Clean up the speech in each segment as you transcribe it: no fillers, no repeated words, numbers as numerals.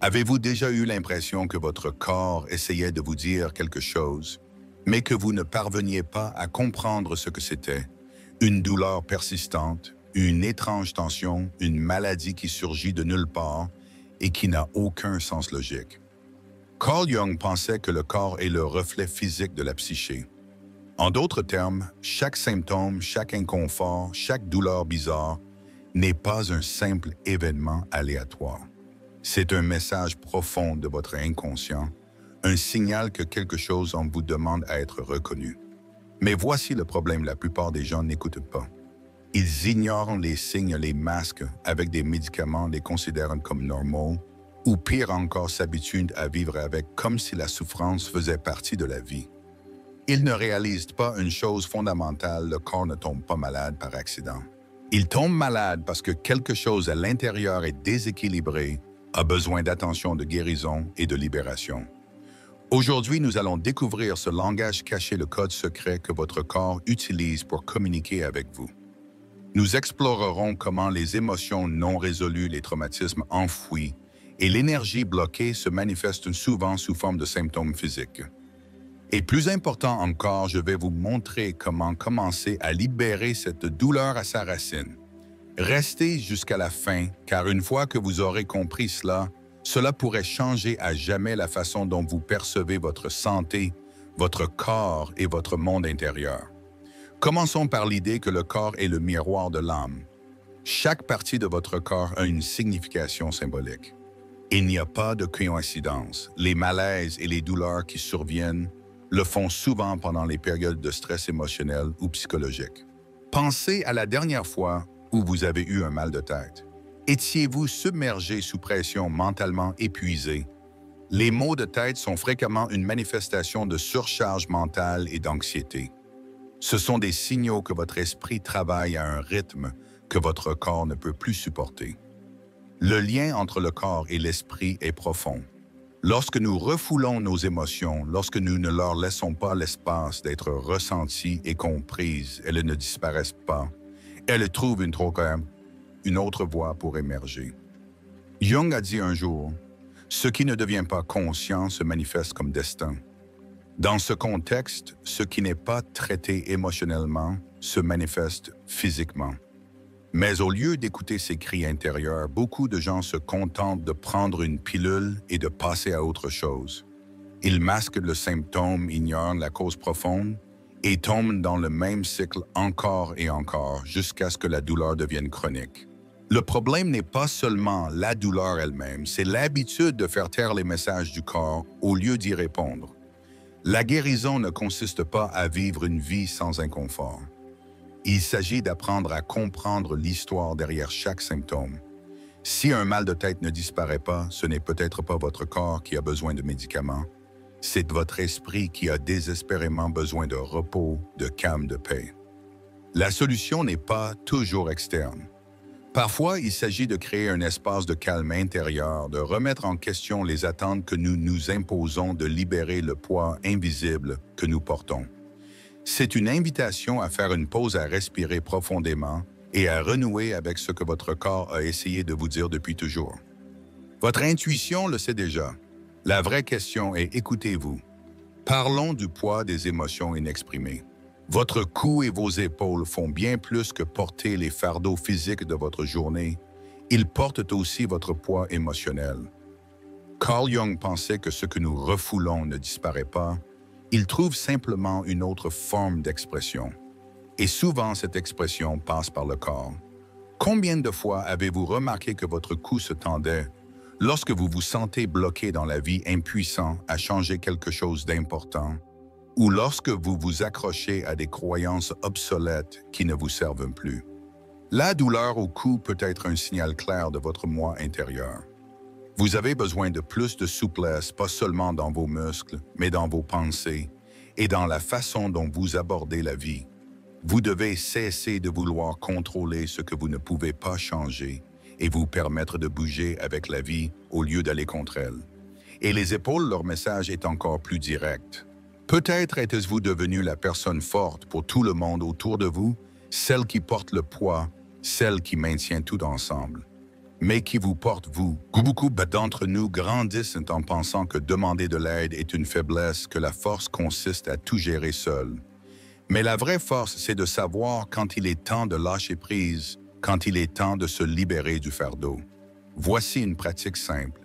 Avez-vous déjà eu l'impression que votre corps essayait de vous dire quelque chose, mais que vous ne parveniez pas à comprendre ce que c'était? Une douleur persistante, une étrange tension, une maladie qui surgit de nulle part et qui n'a aucun sens logique. Carl Jung pensait que le corps est le reflet physique de la psyché. En d'autres termes, chaque symptôme, chaque inconfort, chaque douleur bizarre n'est pas un simple événement aléatoire. C'est un message profond de votre inconscient, un signal que quelque chose en vous demande à être reconnu. Mais voici le problème, la plupart des gens n'écoutent pas. Ils ignorent les signes, les masquent avec des médicaments, les considèrent comme normaux, ou pire encore, s'habituent à vivre avec comme si la souffrance faisait partie de la vie. Ils ne réalisent pas une chose fondamentale, le corps ne tombe pas malade par accident. Il tombe malade parce que quelque chose à l'intérieur est déséquilibré, a besoin d'attention, de guérison et de libération. Aujourd'hui, nous allons découvrir ce langage caché, le code secret que votre corps utilise pour communiquer avec vous. Nous explorerons comment les émotions non résolues, les traumatismes enfouis et l'énergie bloquée se manifestent souvent sous forme de symptômes physiques. Et plus important encore, je vais vous montrer comment commencer à libérer cette douleur à sa racine. Restez jusqu'à la fin, car une fois que vous aurez compris cela, cela pourrait changer à jamais la façon dont vous percevez votre santé, votre corps et votre monde intérieur. Commençons par l'idée que le corps est le miroir de l'âme. Chaque partie de votre corps a une signification symbolique. Il n'y a pas de coïncidence. Les malaises et les douleurs qui surviennent le font souvent pendant les périodes de stress émotionnel ou psychologique. Pensez à la dernière fois où vous avez eu un mal de tête. Étiez-vous submergé sous pression, mentalement épuisé? Les maux de tête sont fréquemment une manifestation de surcharge mentale et d'anxiété. Ce sont des signaux que votre esprit travaille à un rythme que votre corps ne peut plus supporter. Le lien entre le corps et l'esprit est profond. Lorsque nous refoulons nos émotions, lorsque nous ne leur laissons pas l'espace d'être ressenties et comprises, elles ne disparaissent pas. Elles trouvent une autre voie pour émerger. Jung a dit un jour, « Ce qui ne devient pas conscient se manifeste comme destin. » Dans ce contexte, ce qui n'est pas traité émotionnellement se manifeste physiquement. Mais au lieu d'écouter ces cris intérieurs, beaucoup de gens se contentent de prendre une pilule et de passer à autre chose. Ils masquent le symptôme, ignorent la cause profonde et tombent dans le même cycle encore et encore jusqu'à ce que la douleur devienne chronique. Le problème n'est pas seulement la douleur elle-même, c'est l'habitude de faire taire les messages du corps au lieu d'y répondre. La guérison ne consiste pas à vivre une vie sans inconfort. Il s'agit d'apprendre à comprendre l'histoire derrière chaque symptôme. Si un mal de tête ne disparaît pas, ce n'est peut-être pas votre corps qui a besoin de médicaments. C'est votre esprit qui a désespérément besoin de repos, de calme, de paix. La solution n'est pas toujours externe. Parfois, il s'agit de créer un espace de calme intérieur, de remettre en question les attentes que nous nous imposons, de libérer le poids invisible que nous portons. C'est une invitation à faire une pause, à respirer profondément et à renouer avec ce que votre corps a essayé de vous dire depuis toujours. Votre intuition le sait déjà. La vraie question est écoutez-vous. Parlons du poids des émotions inexprimées. Votre cou et vos épaules font bien plus que porter les fardeaux physiques de votre journée. Ils portent aussi votre poids émotionnel. Carl Jung pensait que ce que nous refoulons ne disparaît pas. Il trouve simplement une autre forme d'expression. Et souvent, cette expression passe par le corps. Combien de fois avez-vous remarqué que votre cou se tendait lorsque vous vous sentez bloqué dans la vie, impuissant à changer quelque chose d'important, ou lorsque vous vous accrochez à des croyances obsolètes qui ne vous servent plus? La douleur au cou peut être un signal clair de votre moi intérieur. Vous avez besoin de plus de souplesse, pas seulement dans vos muscles, mais dans vos pensées et dans la façon dont vous abordez la vie. Vous devez cesser de vouloir contrôler ce que vous ne pouvez pas changer et vous permettre de bouger avec la vie au lieu d'aller contre elle. Et les épaules, leur message est encore plus direct. Peut-être êtes-vous devenu la personne forte pour tout le monde autour de vous, celle qui porte le poids, celle qui maintient tout ensemble. mais qui vous porte vous. Beaucoup d'entre nous grandissent en pensant que demander de l'aide est une faiblesse, que la force consiste à tout gérer seul. Mais la vraie force, c'est de savoir quand il est temps de lâcher prise, quand il est temps de se libérer du fardeau. Voici une pratique simple.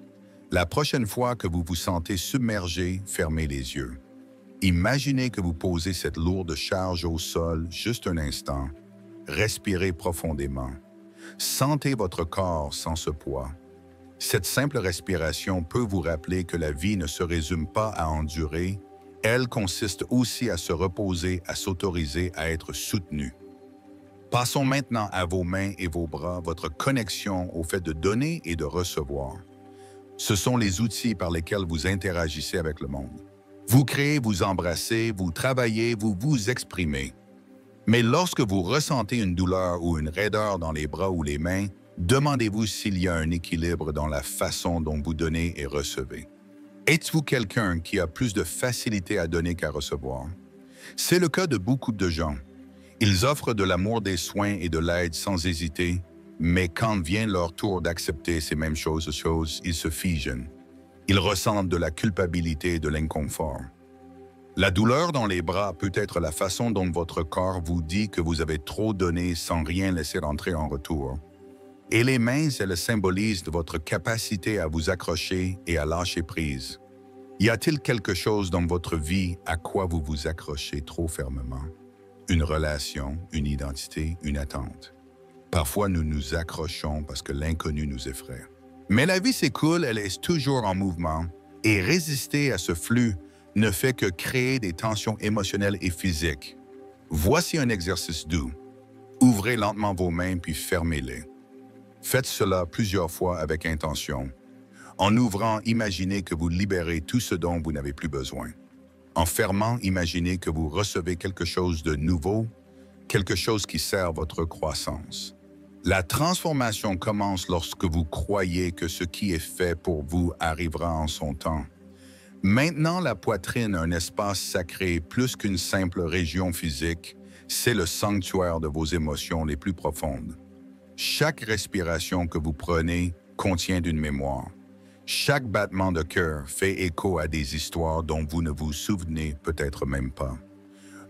La prochaine fois que vous vous sentez submergé, fermez les yeux. Imaginez que vous posez cette lourde charge au sol juste un instant. Respirez profondément. Sentez votre corps sans ce poids. Cette simple respiration peut vous rappeler que la vie ne se résume pas à endurer, elle consiste aussi à se reposer, à s'autoriser à être soutenu. Passons maintenant à vos mains et vos bras, votre connexion au fait de donner et de recevoir. Ce sont les outils par lesquels vous interagissez avec le monde. Vous créez, vous embrassez, vous travaillez, vous vous exprimez. Mais lorsque vous ressentez une douleur ou une raideur dans les bras ou les mains, demandez-vous s'il y a un équilibre dans la façon dont vous donnez et recevez. Êtes-vous quelqu'un qui a plus de facilité à donner qu'à recevoir? C'est le cas de beaucoup de gens. Ils offrent de l'amour, des soins et de l'aide sans hésiter, mais quand vient leur tour d'accepter ces mêmes choses, ils se figent. Ils ressentent de la culpabilité et de l'inconfort. La douleur dans les bras peut être la façon dont votre corps vous dit que vous avez trop donné sans rien laisser rentrer en retour. Et les mains, elles symbolisent votre capacité à vous accrocher et à lâcher prise. Y a-t-il quelque chose dans votre vie à quoi vous vous accrochez trop fermement? Une relation, une identité, une attente. Parfois, nous nous accrochons parce que l'inconnu nous effraie. Mais la vie s'écoule, elle est toujours en mouvement, et résister à ce flux ne fait que créer des tensions émotionnelles et physiques. Voici un exercice doux. Ouvrez lentement vos mains puis fermez-les. Faites cela plusieurs fois avec intention. En ouvrant, imaginez que vous libérez tout ce dont vous n'avez plus besoin. En fermant, imaginez que vous recevez quelque chose de nouveau, quelque chose qui sert votre croissance. La transformation commence lorsque vous croyez que ce qui est fait pour vous arrivera en son temps. Maintenant, la poitrine, un espace sacré plus qu'une simple région physique, c'est le sanctuaire de vos émotions les plus profondes. Chaque respiration que vous prenez contient d'une mémoire. Chaque battement de cœur fait écho à des histoires dont vous ne vous souvenez peut-être même pas.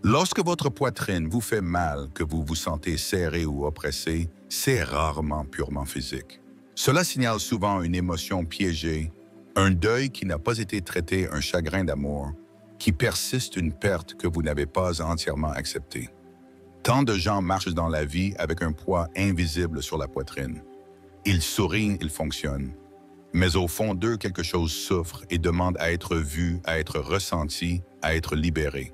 Lorsque votre poitrine vous fait mal, que vous vous sentez serré ou oppressé, c'est rarement purement physique. Cela signale souvent une émotion piégée, un deuil qui n'a pas été traité, un chagrin d'amour, qui persiste une perte que vous n'avez pas entièrement acceptée. Tant de gens marchent dans la vie avec un poids invisible sur la poitrine. Ils sourient, ils fonctionnent. Mais au fond d'eux, quelque chose souffre et demande à être vu, à être ressenti, à être libéré.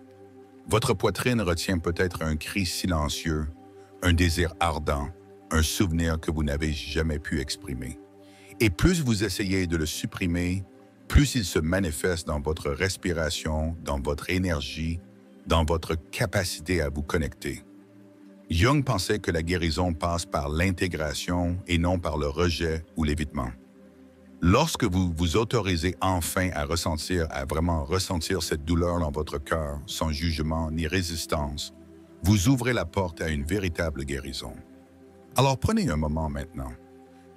Votre poitrine retient peut-être un cri silencieux, un désir ardent, un souvenir que vous n'avez jamais pu exprimer. Et plus vous essayez de le supprimer, plus il se manifeste dans votre respiration, dans votre énergie, dans votre capacité à vous connecter. Jung pensait que la guérison passe par l'intégration et non par le rejet ou l'évitement. Lorsque vous vous autorisez enfin à vraiment ressentir cette douleur dans votre cœur, sans jugement ni résistance, vous ouvrez la porte à une véritable guérison. Alors prenez un moment maintenant.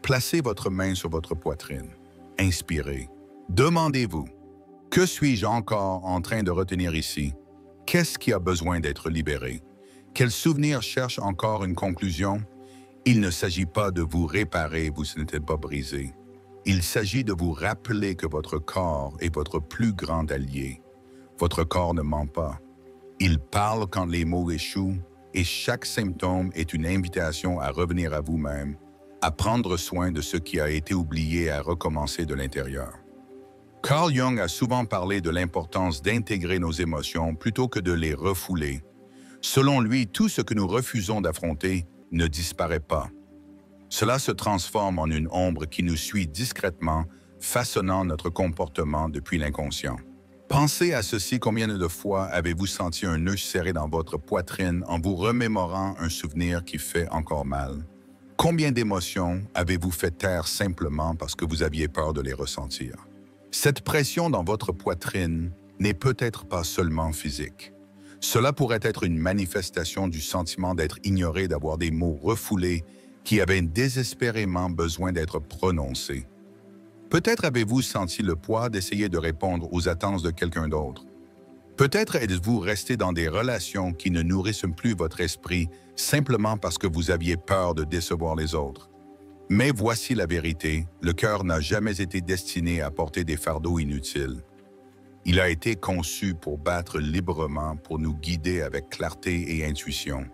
Placez votre main sur votre poitrine. Inspirez. Demandez-vous, que suis-je encore en train de retenir ici? Qu'est-ce qui a besoin d'être libéré? Quel souvenir cherche encore une conclusion? Il ne s'agit pas de vous réparer, vous n'êtes pas brisé. Il s'agit de vous rappeler que votre corps est votre plus grand allié. Votre corps ne ment pas. Il parle quand les mots échouent et chaque symptôme est une invitation à revenir à vous-même, à prendre soin de ce qui a été oublié et à recommencer de l'intérieur. Carl Jung a souvent parlé de l'importance d'intégrer nos émotions plutôt que de les refouler. Selon lui, tout ce que nous refusons d'affronter ne disparaît pas. Cela se transforme en une ombre qui nous suit discrètement, façonnant notre comportement depuis l'inconscient. Pensez à ceci, combien de fois avez-vous senti un nœud serré dans votre poitrine en vous remémorant un souvenir qui fait encore mal? Combien d'émotions avez-vous fait taire simplement parce que vous aviez peur de les ressentir? Cette pression dans votre poitrine n'est peut-être pas seulement physique. Cela pourrait être une manifestation du sentiment d'être ignoré, d'avoir des mots refoulés, qui avaient désespérément besoin d'être prononcées. Peut-être avez-vous senti le poids d'essayer de répondre aux attentes de quelqu'un d'autre. Peut-être êtes-vous resté dans des relations qui ne nourrissent plus votre esprit simplement parce que vous aviez peur de décevoir les autres. Mais voici la vérité, le cœur n'a jamais été destiné à porter des fardeaux inutiles. Il a été conçu pour battre librement, pour nous guider avec clarté et intuition.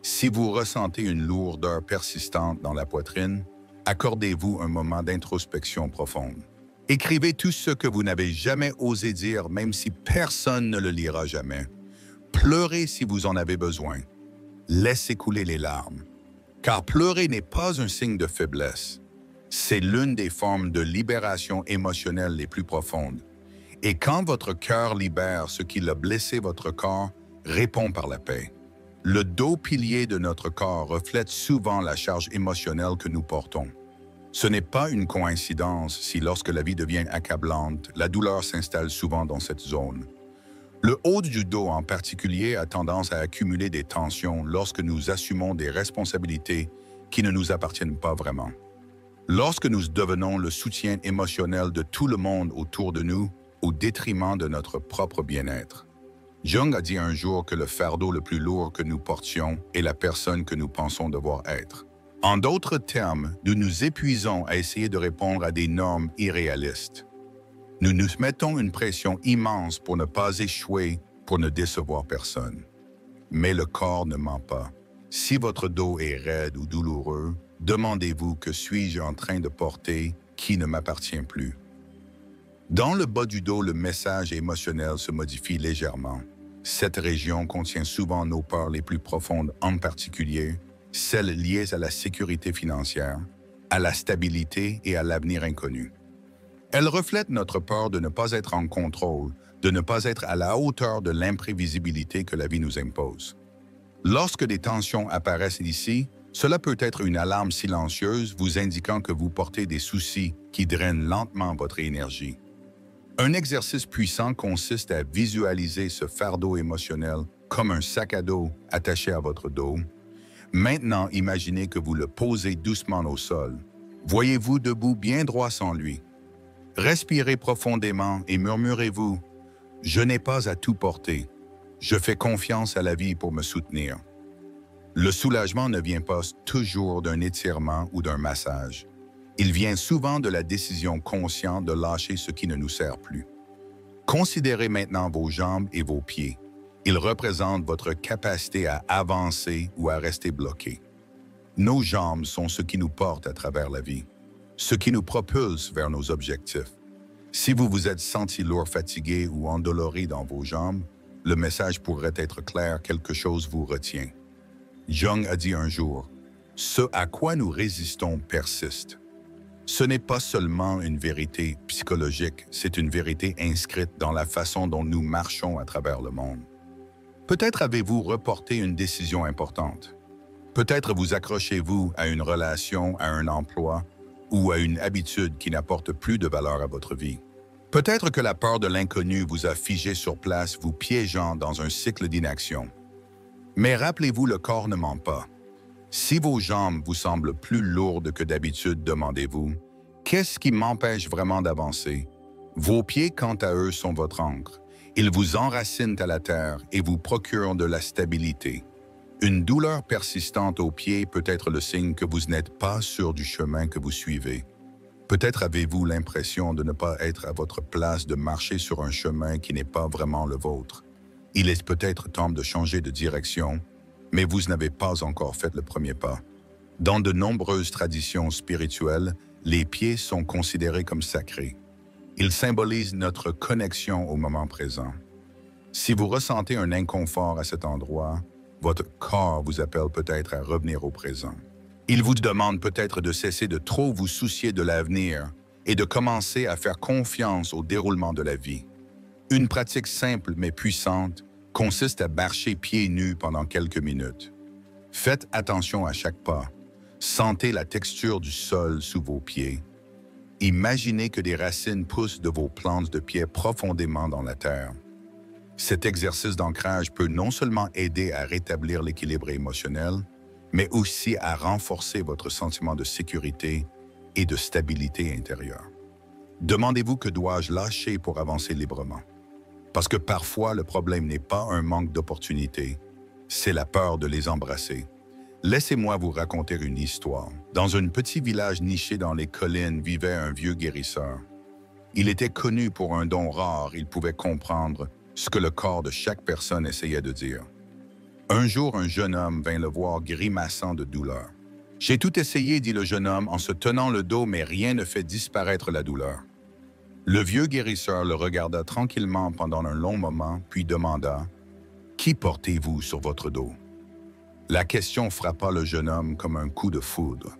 Si vous ressentez une lourdeur persistante dans la poitrine, accordez-vous un moment d'introspection profonde. Écrivez tout ce que vous n'avez jamais osé dire, même si personne ne le lira jamais. Pleurez si vous en avez besoin. Laissez couler les larmes. Car pleurer n'est pas un signe de faiblesse. C'est l'une des formes de libération émotionnelle les plus profondes. Et quand votre cœur libère ce qui a blessé votre corps, répond par la paix. Le dos pilier de notre corps reflète souvent la charge émotionnelle que nous portons. Ce n'est pas une coïncidence si lorsque la vie devient accablante, la douleur s'installe souvent dans cette zone. Le haut du dos en particulier a tendance à accumuler des tensions lorsque nous assumons des responsabilités qui ne nous appartiennent pas vraiment. Lorsque nous devenons le soutien émotionnel de tout le monde autour de nous, au détriment de notre propre bien-être. Jung a dit un jour que le fardeau le plus lourd que nous portions est la personne que nous pensons devoir être. En d'autres termes, nous nous épuisons à essayer de répondre à des normes irréalistes. Nous nous mettons une pression immense pour ne pas échouer, pour ne décevoir personne. Mais le corps ne ment pas. Si votre dos est raide ou douloureux, demandez-vous que suis-je en train de porter qui ne m'appartient plus. Dans le bas du dos, le message émotionnel se modifie légèrement. Cette région contient souvent nos peurs les plus profondes, en particulier celles liées à la sécurité financière, à la stabilité et à l'avenir inconnu. Elle reflète notre peur de ne pas être en contrôle, de ne pas être à la hauteur de l'imprévisibilité que la vie nous impose. Lorsque des tensions apparaissent ici, cela peut être une alarme silencieuse vous indiquant que vous portez des soucis qui drainent lentement votre énergie. Un exercice puissant consiste à visualiser ce fardeau émotionnel comme un sac à dos attaché à votre dos. Maintenant, imaginez que vous le posez doucement au sol. Voyez-vous debout bien droit sans lui. Respirez profondément et murmurez-vous « Je n'ai pas à tout porter. Je fais confiance à la vie pour me soutenir. » Le soulagement ne vient pas toujours d'un étirement ou d'un massage. Il vient souvent de la décision consciente de lâcher ce qui ne nous sert plus. Considérez maintenant vos jambes et vos pieds. Ils représentent votre capacité à avancer ou à rester bloqué. Nos jambes sont ce qui nous porte à travers la vie, ce qui nous propulse vers nos objectifs. Si vous vous êtes senti lourd, fatigué ou endolori dans vos jambes, le message pourrait être clair, quelque chose vous retient. Jung a dit un jour, « Ce à quoi nous résistons persiste. » Ce n'est pas seulement une vérité psychologique, c'est une vérité inscrite dans la façon dont nous marchons à travers le monde. Peut-être avez-vous reporté une décision importante. Peut-être vous accrochez-vous à une relation, à un emploi ou à une habitude qui n'apporte plus de valeur à votre vie. Peut-être que la peur de l'inconnu vous a figé sur place, vous piégeant dans un cycle d'inaction. Mais rappelez-vous, le corps ne ment pas. Si vos jambes vous semblent plus lourdes que d'habitude, demandez-vous, qu'est-ce qui m'empêche vraiment d'avancer? Vos pieds, quant à eux, sont votre ancre. Ils vous enracinent à la terre et vous procurent de la stabilité. Une douleur persistante aux pieds peut être le signe que vous n'êtes pas sûr du chemin que vous suivez. Peut-être avez-vous l'impression de ne pas être à votre place, de marcher sur un chemin qui n'est pas vraiment le vôtre. Il est peut-être temps de changer de direction, mais vous n'avez pas encore fait le premier pas. Dans de nombreuses traditions spirituelles, les pieds sont considérés comme sacrés. Ils symbolisent notre connexion au moment présent. Si vous ressentez un inconfort à cet endroit, votre corps vous appelle peut-être à revenir au présent. Il vous demande peut-être de cesser de trop vous soucier de l'avenir et de commencer à faire confiance au déroulement de la vie. Une pratique simple mais puissante consiste à marcher pieds nus pendant quelques minutes. Faites attention à chaque pas. Sentez la texture du sol sous vos pieds. Imaginez que des racines poussent de vos plantes de pied profondément dans la terre. Cet exercice d'ancrage peut non seulement aider à rétablir l'équilibre émotionnel, mais aussi à renforcer votre sentiment de sécurité et de stabilité intérieure. Demandez-vous que dois-je lâcher pour avancer librement? Parce que parfois, le problème n'est pas un manque d'opportunités, c'est la peur de les embrasser. Laissez-moi vous raconter une histoire. Dans un petit village niché dans les collines vivait un vieux guérisseur. Il était connu pour un don rare, il pouvait comprendre ce que le corps de chaque personne essayait de dire. Un jour, un jeune homme vint le voir grimaçant de douleur. « J'ai tout essayé, dit le jeune homme en se tenant le dos, mais rien ne fait disparaître la douleur. » Le vieux guérisseur le regarda tranquillement pendant un long moment, puis demanda « Qui portez-vous sur votre dos ?» La question frappa le jeune homme comme un coup de foudre.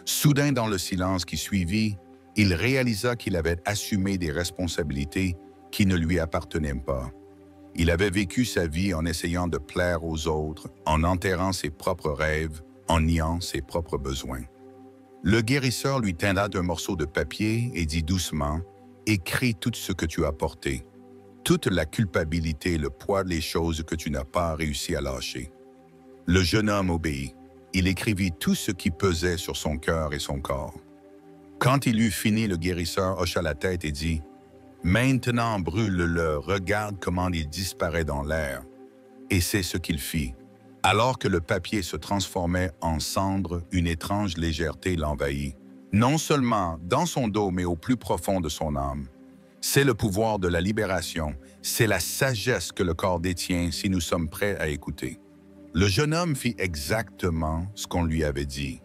Soudain, dans le silence qui suivit, il réalisa qu'il avait assumé des responsabilités qui ne lui appartenaient pas. Il avait vécu sa vie en essayant de plaire aux autres, en enterrant ses propres rêves, en niant ses propres besoins. Le guérisseur lui tendit un morceau de papier et dit doucement « Écris tout ce que tu as porté, toute la culpabilité, le poids des choses que tu n'as pas réussi à lâcher. » Le jeune homme obéit. Il écrivit tout ce qui pesait sur son cœur et son corps. Quand il eut fini, le guérisseur hocha la tête et dit « Maintenant brûle-le, regarde comment il disparaît dans l'air. » Et c'est ce qu'il fit. Alors que le papier se transformait en cendre, une étrange légèreté l'envahit. Non seulement dans son dos, mais au plus profond de son âme. C'est le pouvoir de la libération, c'est la sagesse que le corps détient si nous sommes prêts à écouter. Le jeune homme fit exactement ce qu'on lui avait dit.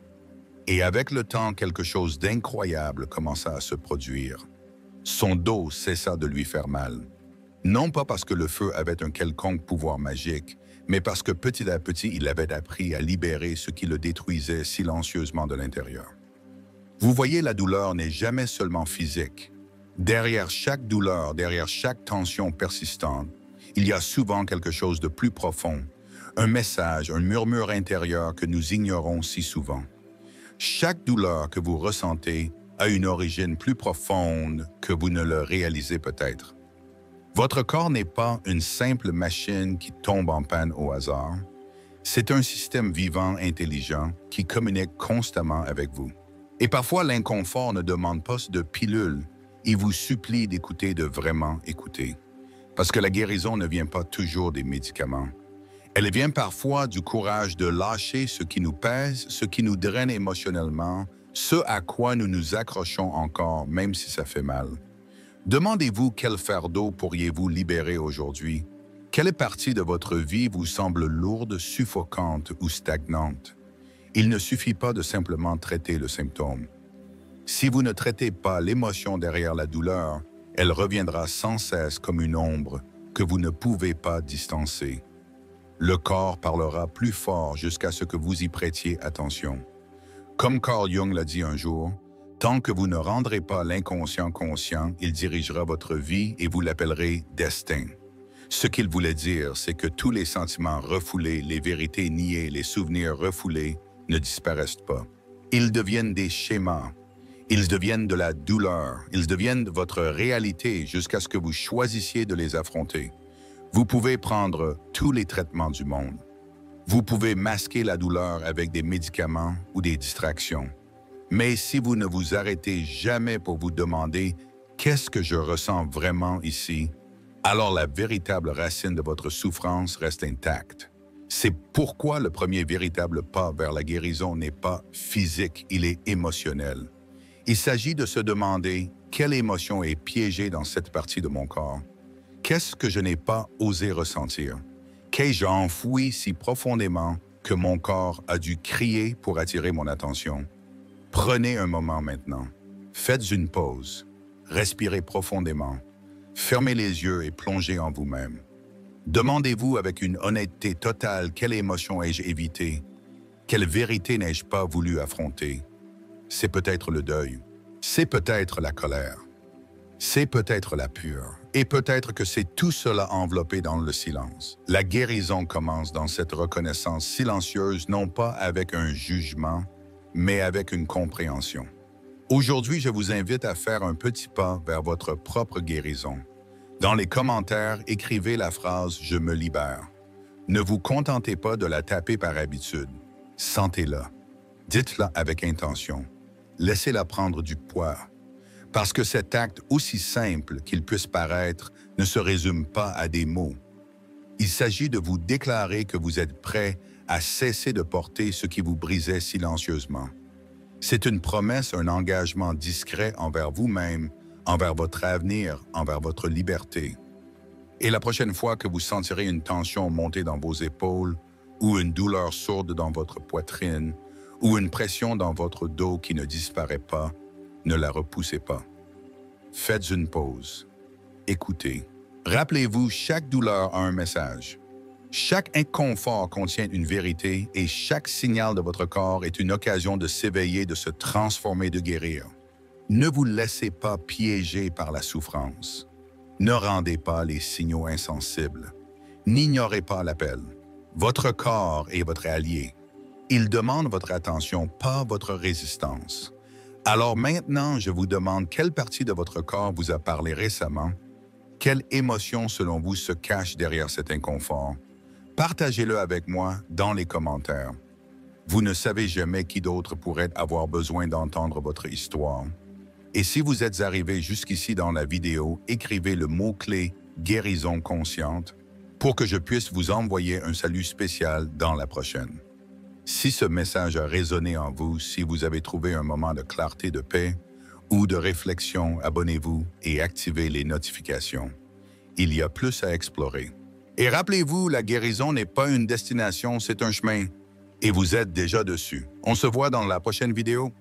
Et avec le temps, quelque chose d'incroyable commença à se produire. Son dos cessa de lui faire mal. Non pas parce que le feu avait un quelconque pouvoir magique, mais parce que petit à petit, il avait appris à libérer ce qui le détruisait silencieusement de l'intérieur. Vous voyez, la douleur n'est jamais seulement physique. Derrière chaque douleur, derrière chaque tension persistante, il y a souvent quelque chose de plus profond, un message, un murmure intérieur que nous ignorons si souvent. Chaque douleur que vous ressentez a une origine plus profonde que vous ne le réalisez peut-être. Votre corps n'est pas une simple machine qui tombe en panne au hasard. C'est un système vivant, intelligent, qui communique constamment avec vous. Et parfois, l'inconfort ne demande pas de pilule. Il vous supplie d'écouter, de vraiment écouter. Parce que la guérison ne vient pas toujours des médicaments. Elle vient parfois du courage de lâcher ce qui nous pèse, ce qui nous draine émotionnellement, ce à quoi nous nous accrochons encore, même si ça fait mal. Demandez-vous quel fardeau pourriez-vous libérer aujourd'hui? Quelle partie de votre vie vous semble lourde, suffocante ou stagnante? Il ne suffit pas de simplement traiter le symptôme. Si vous ne traitez pas l'émotion derrière la douleur, elle reviendra sans cesse comme une ombre que vous ne pouvez pas distancer. Le corps parlera plus fort jusqu'à ce que vous y prêtiez attention. Comme Carl Jung l'a dit un jour, tant que vous ne rendrez pas l'inconscient conscient, il dirigera votre vie et vous l'appellerez destin. Ce qu'il voulait dire, c'est que tous les sentiments refoulés, les vérités niées, les souvenirs refoulés ne disparaissent pas. Ils deviennent des schémas. Ils deviennent de la douleur. Ils deviennent votre réalité jusqu'à ce que vous choisissiez de les affronter. Vous pouvez prendre tous les traitements du monde. Vous pouvez masquer la douleur avec des médicaments ou des distractions. Mais si vous ne vous arrêtez jamais pour vous demander « Qu'est-ce que je ressens vraiment ici ?», alors la véritable racine de votre souffrance reste intacte. C'est pourquoi le premier véritable pas vers la guérison n'est pas physique, il est émotionnel. Il s'agit de se demander « Quelle émotion est piégée dans cette partie de mon corps ? Qu'est-ce que je n'ai pas osé ressentir? Qu'ai-je enfoui si profondément que mon corps a dû crier pour attirer mon attention? » Prenez un moment maintenant. Faites une pause. Respirez profondément. Fermez les yeux et plongez en vous-même. Demandez-vous avec une honnêteté totale quelle émotion ai-je évité? Quelle vérité n'ai-je pas voulu affronter? C'est peut-être le deuil. C'est peut-être la colère. C'est peut-être la peur. Et peut-être que c'est tout cela enveloppé dans le silence. La guérison commence dans cette reconnaissance silencieuse, non pas avec un jugement, mais avec une compréhension. Aujourd'hui, je vous invite à faire un petit pas vers votre propre guérison. Dans les commentaires, écrivez la phrase « Je me libère ». Ne vous contentez pas de la taper par habitude. Sentez-la. Dites-la avec intention. Laissez-la prendre du poids. Parce que cet acte, aussi simple qu'il puisse paraître, ne se résume pas à des mots. Il s'agit de vous déclarer que vous êtes prêt à cesser de porter ce qui vous brisait silencieusement. C'est une promesse, un engagement discret envers vous-même, envers votre avenir, envers votre liberté. Et la prochaine fois que vous sentirez une tension monter dans vos épaules, ou une douleur sourde dans votre poitrine, ou une pression dans votre dos qui ne disparaît pas, ne la repoussez pas. Faites une pause. Écoutez. Rappelez-vous, chaque douleur a un message. Chaque inconfort contient une vérité et chaque signal de votre corps est une occasion de s'éveiller, de se transformer, de guérir. Ne vous laissez pas piéger par la souffrance. Ne rendez pas les signaux insensibles. N'ignorez pas l'appel. Votre corps est votre allié. Il demande votre attention, pas votre résistance. Alors maintenant, je vous demande quelle partie de votre corps vous a parlé récemment. Quelle émotion, selon vous, se cache derrière cet inconfort? Partagez-le avec moi dans les commentaires. Vous ne savez jamais qui d'autre pourrait avoir besoin d'entendre votre histoire. Et si vous êtes arrivé jusqu'ici dans la vidéo, écrivez le mot-clé « guérison consciente » pour que je puisse vous envoyer un salut spécial dans la prochaine. Si ce message a résonné en vous, si vous avez trouvé un moment de clarté, de paix ou de réflexion, abonnez-vous et activez les notifications. Il y a plus à explorer. Et rappelez-vous, la guérison n'est pas une destination, c'est un chemin. Et vous êtes déjà dessus. On se voit dans la prochaine vidéo.